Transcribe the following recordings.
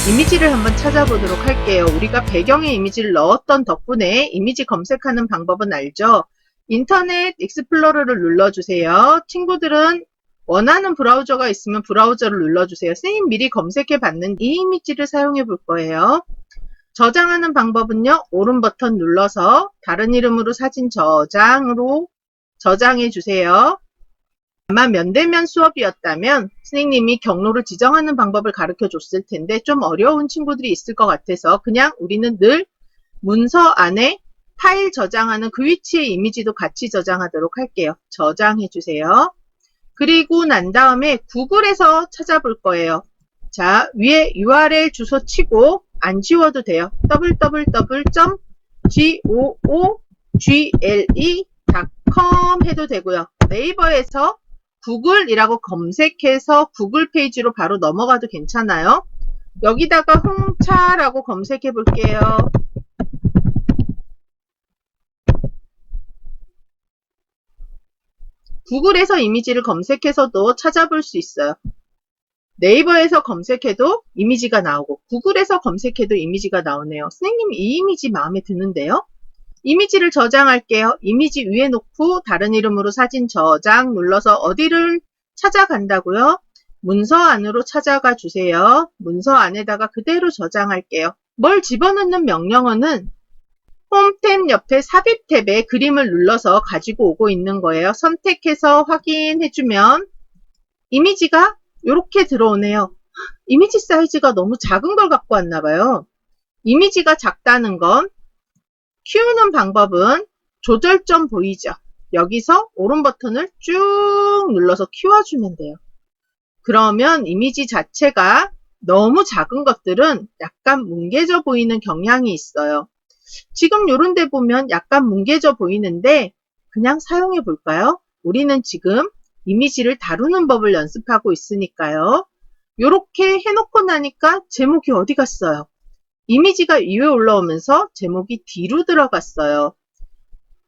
이미지를 한번 찾아보도록 할게요. 우리가 배경에 이미지를 넣었던 덕분에 이미지 검색하는 방법은 알죠? 인터넷 익스플로러를 눌러주세요. 친구들은 원하는 브라우저가 있으면 브라우저를 눌러주세요. 선생님 미리 검색해 봤는 이 이미지를 사용해 볼 거예요. 저장하는 방법은요. 오른 버튼 눌러서 다른 이름으로 사진 저장으로 저장해 주세요. 아마 면대면 수업이었다면 선생님이 경로를 지정하는 방법을 가르쳐 줬을 텐데 좀 어려운 친구들이 있을 것 같아서 그냥 우리는 늘 문서 안에 파일 저장하는 그 위치에 이미지도 같이 저장하도록 할게요. 저장해 주세요. 그리고 난 다음에 구글에서 찾아볼 거예요. 자, 위에 URL 주소 치고 안 지워도 돼요. www.google.com 해도 되고요. 네이버에서 구글이라고 검색해서 구글 페이지로 바로 넘어가도 괜찮아요. 여기다가 홍차라고 검색해 볼게요. 구글에서 이미지를 검색해서도 찾아볼 수 있어요. 네이버에서 검색해도 이미지가 나오고 구글에서 검색해도 이미지가 나오네요. 선생님 이 이미지 마음에 드는데요. 이미지를 저장할게요. 이미지 위에 놓고 다른 이름으로 사진 저장 눌러서 어디를 찾아간다고요? 문서 안으로 찾아가 주세요. 문서 안에다가 그대로 저장할게요. 뭘 집어넣는 명령어는 홈 탭 옆에 삽입 탭에 그림을 눌러서 가지고 오고 있는 거예요. 선택해서 확인해주면 이미지가 이렇게 들어오네요. 이미지 사이즈가 너무 작은 걸 갖고 왔나 봐요. 이미지가 작다는 건 키우는 방법은 조절점 보이죠? 여기서 오른 버튼을 쭉 눌러서 키워주면 돼요. 그러면 이미지 자체가 너무 작은 것들은 약간 뭉개져 보이는 경향이 있어요. 지금 요런 데 보면 약간 뭉개져 보이는데 그냥 사용해 볼까요? 우리는 지금 이미지를 다루는 법을 연습하고 있으니까요. 요렇게 해놓고 나니까 제목이 어디 갔어요? 이미지가 위에 올라오면서 제목이 뒤로 들어갔어요.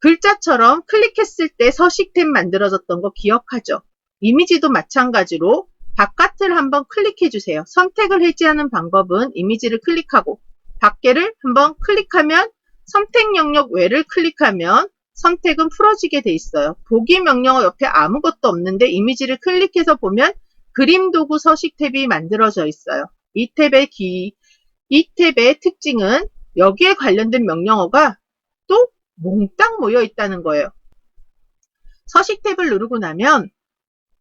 글자처럼 클릭했을 때 서식 탭 만들어졌던 거 기억하죠? 이미지도 마찬가지로 바깥을 한번 클릭해 주세요. 선택을 해제하는 방법은 이미지를 클릭하고 밖에를 한번 클릭하면 선택 영역 외를 클릭하면 선택은 풀어지게 돼 있어요. 보기 명령어 옆에 아무것도 없는데 이미지를 클릭해서 보면 그림 도구 서식 탭이 만들어져 있어요. 이 탭의 특징은 여기에 관련된 명령어가 또 몽땅 모여 있다는 거예요. 서식 탭을 누르고 나면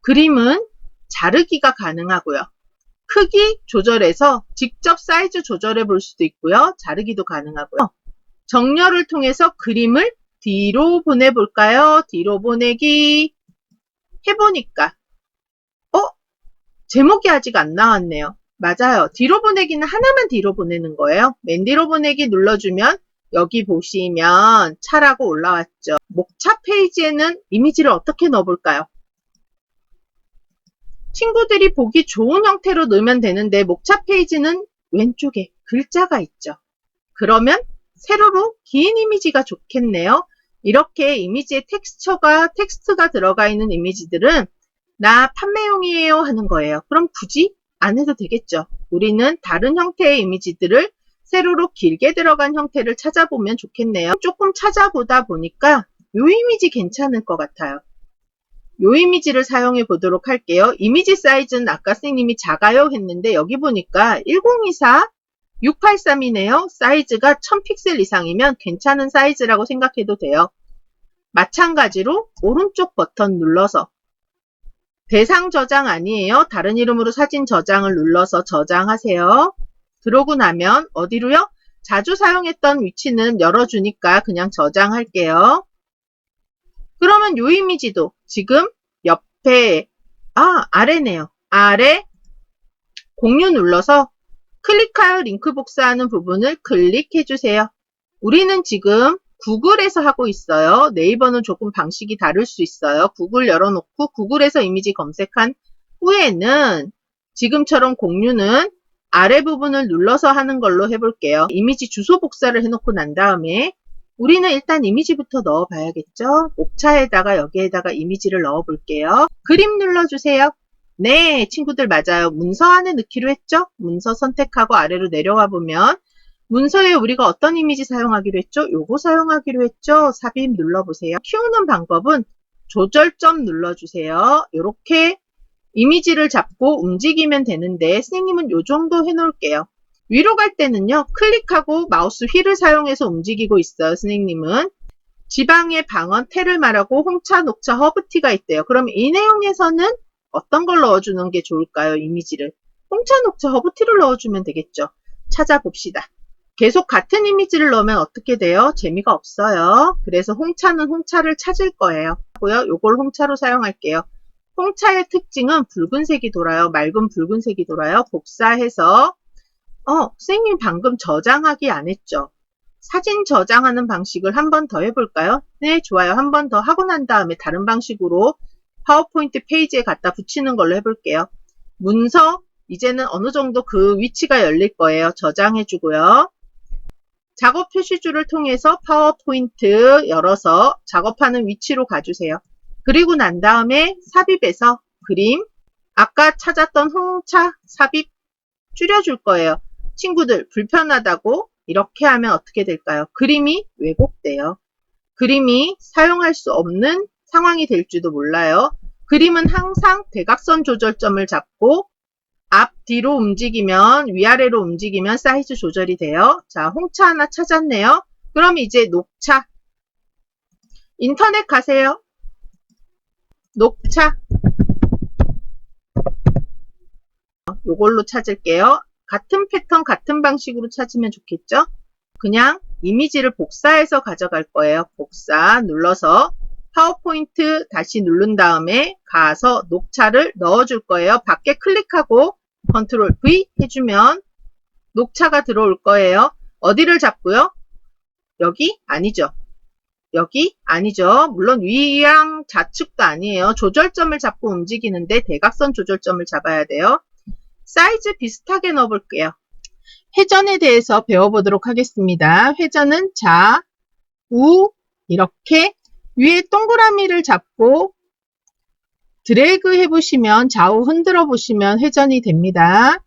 그림은 자르기가 가능하고요. 크기 조절해서 직접 사이즈 조절해 볼 수도 있고요. 자르기도 가능하고요. 정렬을 통해서 그림을 뒤로 보내볼까요? 뒤로 보내기 해보니까 제목이 아직 안 나왔네요. 맞아요. 뒤로 보내기는 하나만 뒤로 보내는 거예요. 맨 뒤로 보내기 눌러주면 여기 보시면 차라고 올라왔죠. 목차 페이지에는 이미지를 어떻게 넣어볼까요? 친구들이 보기 좋은 형태로 넣으면 되는데 목차 페이지는 왼쪽에 글자가 있죠. 그러면 세로로 긴 이미지가 좋겠네요. 이렇게 이미지에 텍스트가 들어가 있는 이미지들은 나 판매용이에요 하는 거예요. 그럼 굳이 안 해도 되겠죠. 우리는 다른 형태의 이미지들을 세로로 길게 들어간 형태를 찾아보면 좋겠네요. 조금 찾아보다 보니까 이 이미지 괜찮을 것 같아요. 이 이미지를 사용해 보도록 할게요. 이미지 사이즈는 아까 선생님이 작아요 했는데 여기 보니까 1024 683이네요. 사이즈가 1000픽셀 이상이면 괜찮은 사이즈라고 생각해도 돼요. 마찬가지로 오른쪽 버튼 눌러서 대상 저장 아니에요. 다른 이름으로 사진 저장을 눌러서 저장하세요. 들어오고 나면 어디로요? 자주 사용했던 위치는 열어주니까 그냥 저장할게요. 그러면 이 이미지도 지금 옆에 아래네요. 아래 공유 눌러서 클릭하여 링크 복사하는 부분을 클릭해 주세요. 우리는 지금 구글에서 하고 있어요. 네이버는 조금 방식이 다를 수 있어요. 구글 열어놓고 구글에서 이미지 검색한 후에는 지금처럼 공유는 아래 부분을 눌러서 하는 걸로 해볼게요. 이미지 주소 복사를 해놓고 난 다음에 우리는 일단 이미지부터 넣어 봐야겠죠. 목차에다가 여기에다가 이미지를 넣어 볼게요. 그림 눌러주세요. 네, 친구들 맞아요. 문서 안에 넣기로 했죠? 문서 선택하고 아래로 내려와 보면 문서에 우리가 어떤 이미지 사용하기로 했죠? 요거 사용하기로 했죠? 삽입 눌러보세요. 키우는 방법은 조절점 눌러주세요. 이렇게 이미지를 잡고 움직이면 되는데 선생님은 요 정도 해놓을게요. 위로 갈 때는요. 클릭하고 마우스 휠을 사용해서 움직이고 있어요. 선생님은. 지방의 방언, 태를 말하고 홍차, 녹차, 허브티가 있대요. 그럼 이 내용에서는 어떤 걸 넣어주는 게 좋을까요? 이미지를. 홍차, 녹차, 허브티를 넣어주면 되겠죠. 찾아봅시다. 계속 같은 이미지를 넣으면 어떻게 돼요? 재미가 없어요. 그래서 홍차는 홍차를 찾을 거예요. 요걸 홍차로 사용할게요. 홍차의 특징은 붉은색이 돌아요. 맑은 붉은색이 돌아요. 복사해서 선생님 방금 저장하기 안 했죠? 사진 저장하는 방식을 한 번 더 해볼까요? 네, 좋아요. 한 번 더 하고 난 다음에 다른 방식으로 파워포인트 페이지에 갖다 붙이는 걸로 해볼게요. 문서, 이제는 어느 정도 그 위치가 열릴 거예요. 저장해주고요. 작업 표시줄을 통해서 파워포인트 열어서 작업하는 위치로 가주세요. 그리고 난 다음에 삽입해서 그림, 아까 찾았던 홍차 삽입 줄여줄 거예요. 친구들 불편하다고 이렇게 하면 어떻게 될까요? 그림이 왜곡돼요. 그림이 사용할 수 없는 상황이 될지도 몰라요. 그림은 항상 대각선 조절점을 잡고 앞, 뒤로 움직이면 위아래로 움직이면 사이즈 조절이 돼요. 자, 홍차 하나 찾았네요. 그럼 이제 녹차. 인터넷 가세요. 녹차. 요걸로 찾을게요. 같은 패턴, 같은 방식으로 찾으면 좋겠죠? 그냥 이미지를 복사해서 가져갈 거예요. 복사 눌러서 파워포인트 다시 누른 다음에 가서 녹차를 넣어줄 거예요. 밖에 클릭하고 컨트롤 V 해주면 녹차가 들어올 거예요. 어디를 잡고요? 여기? 아니죠. 여기? 아니죠. 물론 위랑 좌측도 아니에요. 조절점을 잡고 움직이는데 대각선 조절점을 잡아야 돼요. 사이즈 비슷하게 넣어볼게요. 회전에 대해서 배워보도록 하겠습니다. 회전은 좌, 우 이렇게 위에 동그라미를 잡고 드래그 해보시면 좌우 흔들어 보시면 회전이 됩니다.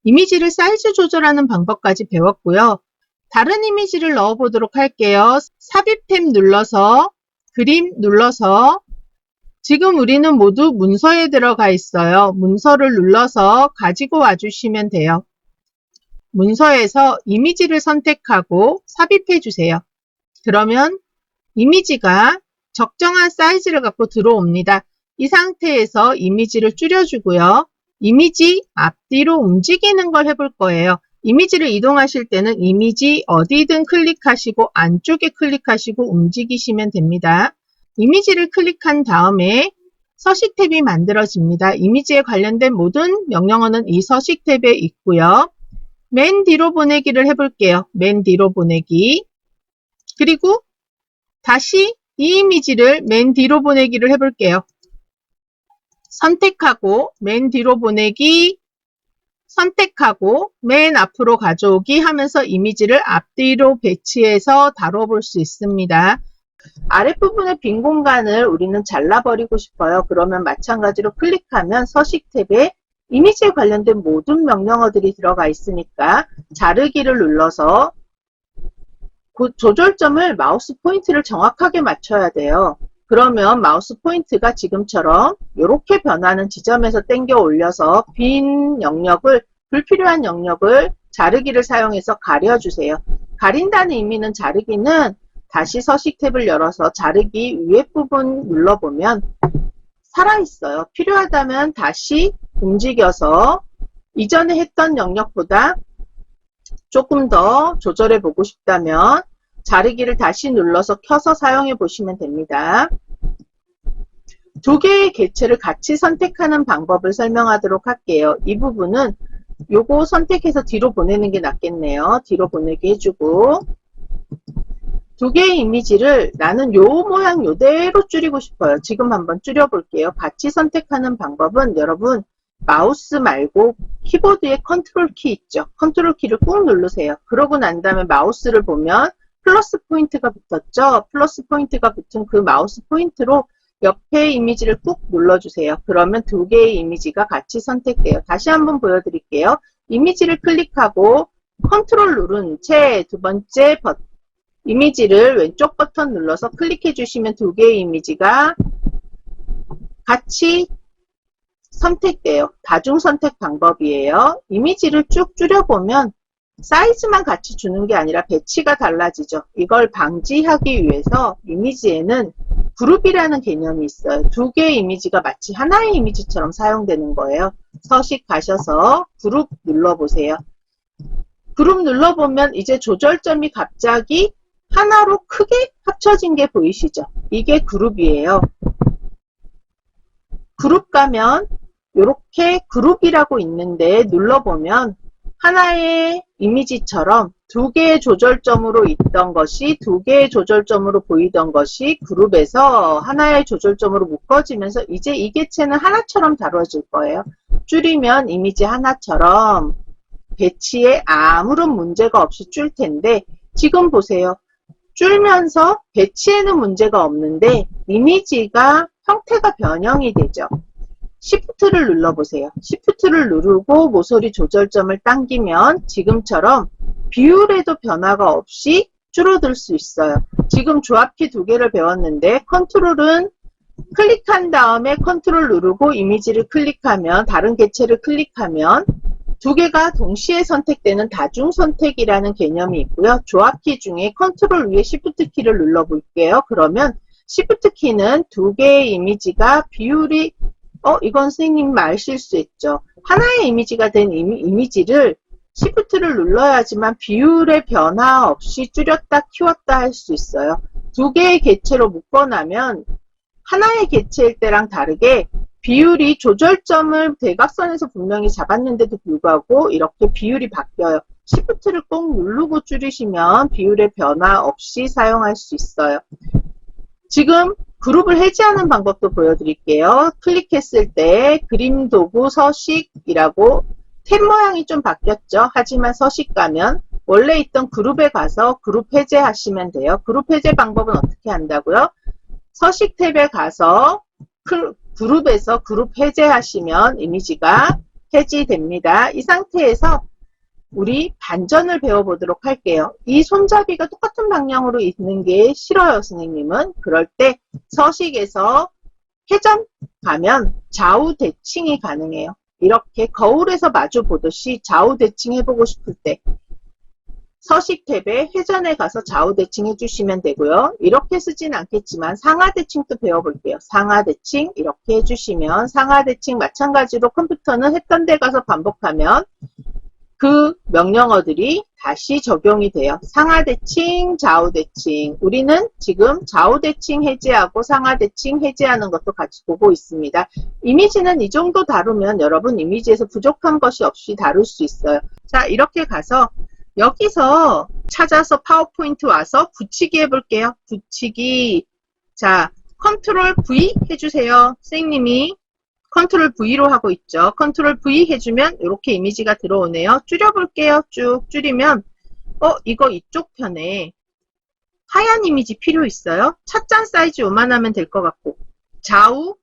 이미지를 사이즈 조절하는 방법까지 배웠고요. 다른 이미지를 넣어보도록 할게요. 삽입 탭 눌러서 그림 눌러서 지금 우리는 모두 문서에 들어가 있어요. 문서를 눌러서 가지고 와주시면 돼요. 문서에서 이미지를 선택하고 삽입해 주세요. 그러면 이미지가 적정한 사이즈를 갖고 들어옵니다. 이 상태에서 이미지를 줄여주고요. 이미지 앞뒤로 움직이는 걸 해볼 거예요. 이미지를 이동하실 때는 이미지 어디든 클릭하시고 안쪽에 클릭하시고 움직이시면 됩니다. 이미지를 클릭한 다음에 서식 탭이 만들어집니다. 이미지에 관련된 모든 명령어는 이 서식 탭에 있고요. 맨 뒤로 보내기를 해볼게요. 맨 뒤로 보내기. 그리고 다시 이 이미지를 맨 뒤로 보내기를 해볼게요. 선택하고 맨 뒤로 보내기, 선택하고 맨 앞으로 가져오기 하면서 이미지를 앞뒤로 배치해서 다뤄볼 수 있습니다. 아랫부분의 빈 공간을 우리는 잘라버리고 싶어요. 그러면 마찬가지로 클릭하면 서식 탭에 이미지에 관련된 모든 명령어들이 들어가 있으니까 자르기를 눌러서 그 조절점을 마우스 포인트를 정확하게 맞춰야 돼요. 그러면 마우스 포인트가 지금처럼 이렇게 변하는 지점에서 당겨 올려서 빈 영역을, 불필요한 영역을 자르기를 사용해서 가려주세요. 가린다는 의미는 자르기는 다시 서식 탭을 열어서 자르기 위에 부분 눌러보면 살아있어요. 필요하다면 다시 움직여서 이전에 했던 영역보다 조금 더 조절해 보고 싶다면 자르기를 다시 눌러서 켜서 사용해 보시면 됩니다. 두 개의 객체를 같이 선택하는 방법을 설명하도록 할게요. 이 부분은 요거 선택해서 뒤로 보내는 게 낫겠네요. 뒤로 보내게 해주고 두 개의 이미지를 나는 요 모양 요대로 줄이고 싶어요. 지금 한번 줄여볼게요. 같이 선택하는 방법은 여러분 마우스 말고 키보드에 컨트롤 키 있죠. 컨트롤 키를 꾹 누르세요. 그러고 난 다음에 마우스를 보면 플러스 포인트가 붙었죠. 플러스 포인트가 붙은 그 마우스 포인트로 옆에 이미지를 꾹 눌러주세요. 그러면 두 개의 이미지가 같이 선택돼요. 다시 한번 보여드릴게요. 이미지를 클릭하고 컨트롤 누른 채 두 번째 이미지를 왼쪽 버튼 눌러서 클릭해 주시면 두 개의 이미지가 같이 선택돼요. 다중 선택 방법이에요. 이미지를 쭉 줄여보면 사이즈만 같이 주는 게 아니라 배치가 달라지죠. 이걸 방지하기 위해서 이미지에는 그룹이라는 개념이 있어요. 두 개의 이미지가 마치 하나의 이미지처럼 사용되는 거예요. 서식 가셔서 그룹 눌러보세요. 그룹 눌러보면 이제 조절점이 갑자기 하나로 크게 합쳐진 게 보이시죠? 이게 그룹이에요. 그룹 가면 이렇게 그룹이라고 있는데 눌러보면 하나의 이미지처럼 두 개의 조절점으로 있던 것이 두 개의 조절점으로 보이던 것이 그룹에서 하나의 조절점으로 묶어지면서 이제 이 개체는 하나처럼 다뤄질 거예요. 줄이면 이미지 하나처럼 배치에 아무런 문제가 없이 줄 텐데 지금 보세요. 줄면서 배치에는 문제가 없는데 이미지가 형태가 변형이 되죠. Shift를 눌러보세요. Shift를 누르고 모서리 조절점을 당기면 지금처럼 비율에도 변화가 없이 줄어들 수 있어요. 지금 조합키 두 개를 배웠는데 컨트롤은 클릭한 다음에 컨트롤 누르고 이미지를 클릭하면 다른 개체를 클릭하면 두 개가 동시에 선택되는 다중 선택이라는 개념이 있고요. 조합키 중에 컨트롤 위에 Shift 키를 눌러볼게요. 그러면 Shift 키는 두 개의 이미지가 비율이 이건 선생님 말 실수했죠. 하나의 이미지가 된 이미지를 Shift를 눌러야지만 비율의 변화 없이 줄였다 키웠다 할 수 있어요. 두 개의 개체로 묶어나면 하나의 개체일 때랑 다르게 비율이 조절점을 대각선에서 분명히 잡았는데도 불구하고 이렇게 비율이 바뀌어요. Shift를 꼭 누르고 줄이시면 비율의 변화 없이 사용할 수 있어요. 지금 그룹을 해제하는 방법도 보여드릴게요. 클릭했을 때 그림 도구 서식이라고 탭 모양이 좀 바뀌었죠. 하지만 서식 가면 원래 있던 그룹에 가서 그룹 해제하시면 돼요. 그룹 해제 방법은 어떻게 한다고요? 서식 탭에 가서 그룹에서 그룹 해제하시면 이미지가 해지됩니다. 이 상태에서 우리 반전을 배워보도록 할게요. 이 손잡이가 똑같은 방향으로 있는 게 싫어요, 선생님은. 그럴 때 서식에서 회전 가면 좌우 대칭이 가능해요. 이렇게 거울에서 마주 보듯이 좌우 대칭 해보고 싶을 때 서식 탭에 회전에 가서 좌우 대칭 해주시면 되고요. 이렇게 쓰진 않겠지만 상하 대칭도 배워볼게요. 상하 대칭 이렇게 해주시면 상하 대칭 마찬가지로 컴퓨터는 했던 데 가서 반복하면 그 명령어들이 다시 적용이 돼요. 상하대칭, 좌우대칭. 우리는 지금 좌우대칭 해제하고 상하대칭 해제하는 것도 같이 보고 있습니다. 이미지는 이 정도 다루면 여러분 이미지에서 부족한 것이 없이 다룰 수 있어요. 자, 이렇게 가서 여기서 찾아서 파워포인트 와서 붙이기 해볼게요. 붙이기. 자, 컨트롤 V 해주세요. 선생님이 컨트롤 V로 하고 있죠. 컨트롤 V 해주면 이렇게 이미지가 들어오네요. 줄여볼게요. 쭉 줄이면 이거 이쪽 편에 하얀 이미지 필요 있어요? 찻잔 사이즈 요만하면 될 것 같고 좌우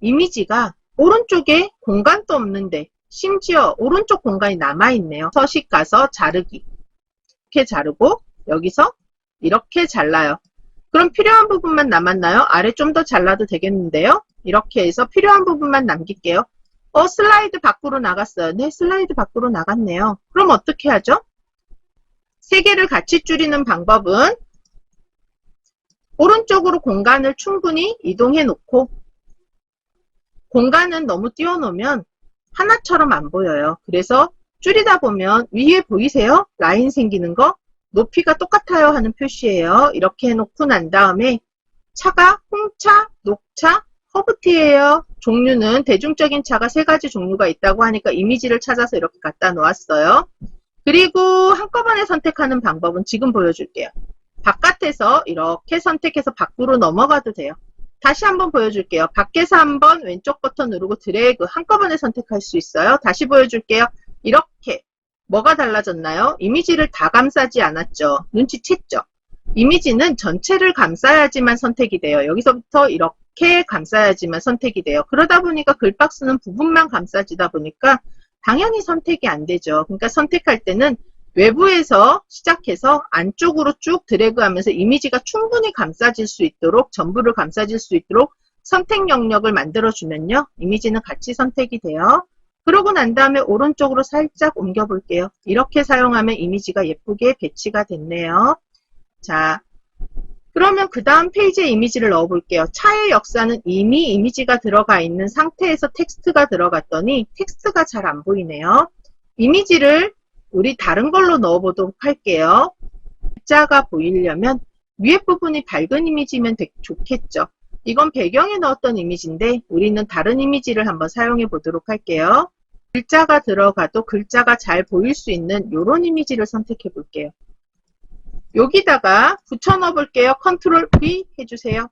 이미지가 오른쪽에 공간도 없는데 심지어 오른쪽 공간이 남아있네요. 서식 가서 자르기 이렇게 자르고 여기서 이렇게 잘라요. 그럼 필요한 부분만 남았나요? 아래 좀 더 잘라도 되겠는데요. 이렇게 해서 필요한 부분만 남길게요. 슬라이드 밖으로 나갔어요. 네, 슬라이드 밖으로 나갔네요. 그럼 어떻게 하죠? 세 개를 같이 줄이는 방법은 오른쪽으로 공간을 충분히 이동해 놓고 공간은 너무 띄워놓으면 하나처럼 안 보여요. 그래서 줄이다 보면 위에 보이세요? 라인 생기는 거? 높이가 똑같아요 하는 표시예요. 이렇게 해놓고 난 다음에 차가 홍차, 녹차, 허브티예요. 종류는 대중적인 차가 세 가지 종류가 있다고 하니까 이미지를 찾아서 이렇게 갖다 놓았어요. 그리고 한꺼번에 선택하는 방법은 지금 보여줄게요. 바깥에서 이렇게 선택해서 밖으로 넘어가도 돼요. 다시 한번 보여줄게요. 밖에서 한번 왼쪽 버튼 누르고 드래그 한꺼번에 선택할 수 있어요. 다시 보여줄게요. 이렇게 뭐가 달라졌나요? 이미지를 다 감싸지 않았죠. 눈치챘죠? 이미지는 전체를 감싸야지만 선택이 돼요. 여기서부터 이렇게 이렇게 감싸야지만 선택이 돼요. 그러다 보니까 글박스는 부분만 감싸지다 보니까 당연히 선택이 안 되죠. 그러니까 선택할 때는 외부에서 시작해서 안쪽으로 쭉 드래그하면서 이미지가 충분히 감싸질 수 있도록, 전부를 감싸질 수 있도록 선택 영역을 만들어주면요. 이미지는 같이 선택이 돼요. 그러고 난 다음에 오른쪽으로 살짝 옮겨 볼게요. 이렇게 사용하면 이미지가 예쁘게 배치가 됐네요. 자, 그러면 그 다음 페이지에 이미지를 넣어 볼게요. 차의 역사는 이미 이미지가 들어가 있는 상태에서 텍스트가 들어갔더니 텍스트가 잘 안 보이네요. 이미지를 우리 다른 걸로 넣어 보도록 할게요. 글자가 보이려면 위에 부분이 밝은 이미지면 좋겠죠. 이건 배경에 넣었던 이미지인데 우리는 다른 이미지를 한번 사용해 보도록 할게요. 글자가 들어가도 글자가 잘 보일 수 있는 이런 이미지를 선택해 볼게요. 여기다가 붙여 넣어 볼게요. 컨트롤 V 해주세요.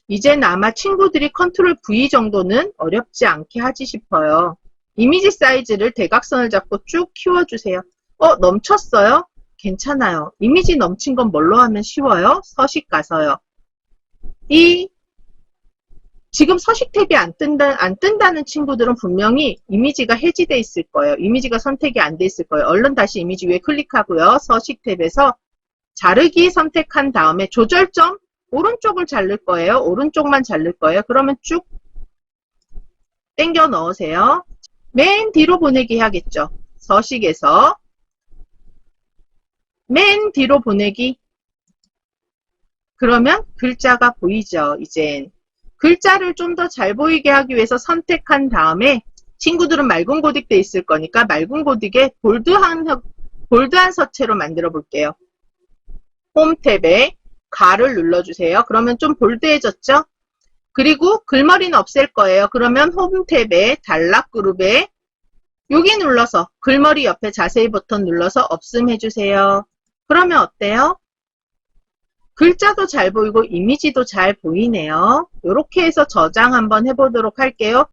이제는 아마 친구들이 컨트롤 V 정도는 어렵지 않게 하지 싶어요. 이미지 사이즈를 대각선을 잡고 쭉 키워주세요. 넘쳤어요? 괜찮아요. 이미지 넘친 건 뭘로 하면 쉬워요? 서식 가서요. 지금 서식 탭이 안 뜬다는 친구들은 분명히 이미지가 해지돼 있을 거예요. 이미지가 선택이 안 돼 있을 거예요. 얼른 다시 이미지 위에 클릭하고요. 서식 탭에서 자르기 선택한 다음에 조절점 오른쪽을 자를 거예요. 오른쪽만 자를 거예요. 그러면 쭉 당겨 넣으세요. 맨 뒤로 보내기 해야겠죠. 서식에서 맨 뒤로 보내기. 그러면 글자가 보이죠. 이젠 글자를 좀 더 잘 보이게 하기 위해서 선택한 다음에 친구들은 맑은 고딕 돼 있을 거니까 맑은 고딕에 볼드한 서체로 만들어 볼게요. 홈 탭에 가를 눌러주세요. 그러면 좀 볼드해졌죠? 그리고 글머리는 없앨 거예요. 그러면 홈 탭에 단락 그룹에 여기 눌러서 글머리 옆에 자세히 버튼 눌러서 없음 해주세요. 그러면 어때요? 글자도 잘 보이고 이미지도 잘 보이네요. 이렇게 해서 저장 한번 해보도록 할게요.